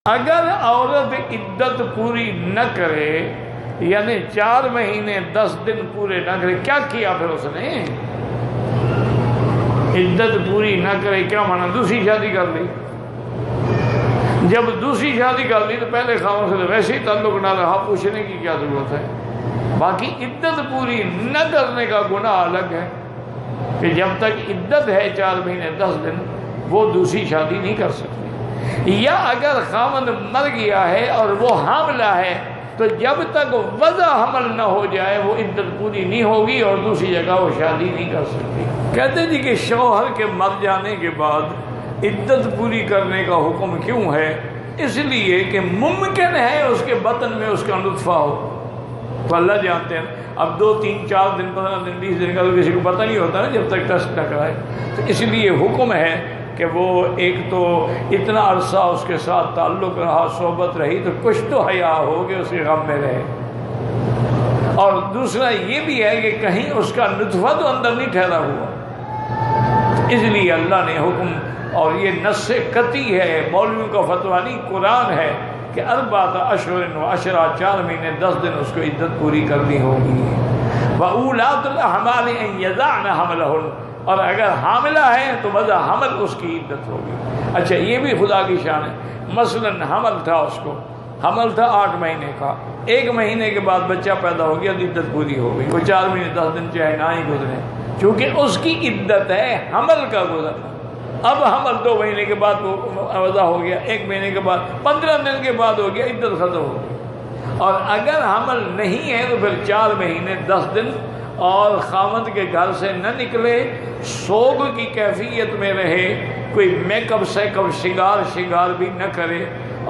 اگر عورت عدت پوری نہ کرے، یعنی 4 مہینے 10 دن پورے نہ کرے، کیا کیا پھر اس نے؟ عدت پوری نہ کرے کیا مانا؟ دوسری شادی کر لی۔ جب دوسری شادی کر لی تو پہلے خاوند سے ویسے ہی تعلق نہ رہا، پوچھنے کی کیا ضرورت ہے؟ باقی عدت پوری نہ کرنے کا گناہ الگ ہے کہ جب تک عدت ہے 4 مہینے 10 دن وہ دوسری شادی نہیں کر سکتی۔ یا اگر خاوند مر گیا ہے اور وہ حاملہ ہے تو جب تک وضع حمل نہ ہو جائے وہ عدت پوری نہیں ہوگی اور دوسری جگہ وہ شادی نہیں کر سکتی۔ کہتے جی کہ شوہر کے مر جانے کے بعد عدت پوری کرنے کا حکم کیوں ہے؟ اس لیے کہ ممکن ہے اس کے بطن میں اس کا نطفہ ہو، تو اللہ جانتے ہیں۔ اب 2 3 4 دن 15 دن 20 دن کا تو کسی کو پتہ نہیں ہوتا نا جب تک ٹیسٹ نہ کرائے، تو اس لیے حکم ہے کہ وہ ایک تو اتنا عرصہ اس کے ساتھ تعلق رہا، صحبت رہی، تو کچھ تو حیا ہو کہ اس کے غم میں رہے، اور دوسرا یہ بھی ہے کہ کہیں اس کا نطفہ تو اندر نہیں ٹھہرا ہوا۔ اس لیے اللہ نے حکم، اور یہ نص قطعی ہے، مولویوں کا فتویٰ نہیں، قرآن ہے کہ 4 اشہر و عشرہ، 4 مہینے 10 دن اس کو عدت پوری کرنی ہوگی۔ وَأُولَاتُ الْأَحْمَالِ أَن يَضَعْنَ حَمْلَهُنَّ، اور اگر حاملہ ہے تو وضع حمل اس کی عدت ہوگی۔ اچھا یہ بھی خدا کی شان ہے، مثلا حمل تھا، اس کو حمل تھا 8 مہینے کا، 1 مہینے کے بعد بچہ پیدا ہو گیا، عدت پوری ہو گئی، وہ 4 مہینے 10 دن چاہے نہ ہی گزرے، چونکہ اس کی عدت ہے حمل کا گزرنا۔ اب حمل 2 مہینے کے بعد وضع ہو گیا، 1 مہینے کے بعد 15 دن کے بعد ہو گیا، عدت ختم ہو گئی۔ اور اگر حمل نہیں ہے تو پھر 4 مہینے 10 دن اور خاوند کے گھر سے نہ نکلے، سوگ کی کیفیت میں رہے، کوئی میک اپ سیک اپ شنگار بھی نہ کرے،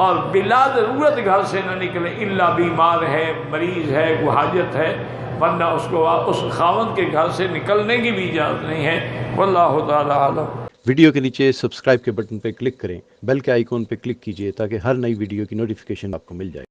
اور بلا ضرورت گھر سے نہ نکلے، الا بیمار ہے، مریض ہے، کوئی حاجت ہے، ورنہ اس کو اس خاوند کے گھر سے نکلنے کی بھی اجازت نہیں ہے۔ واللہ تعالی عالم۔ ویڈیو کے نیچے سبسکرائب کے بٹن پہ کلک کریں، بیل کے آئیکن پہ کلک کیجئے تاکہ ہر نئی ویڈیو کی نوٹیفیکیشن آپ کو مل جائے۔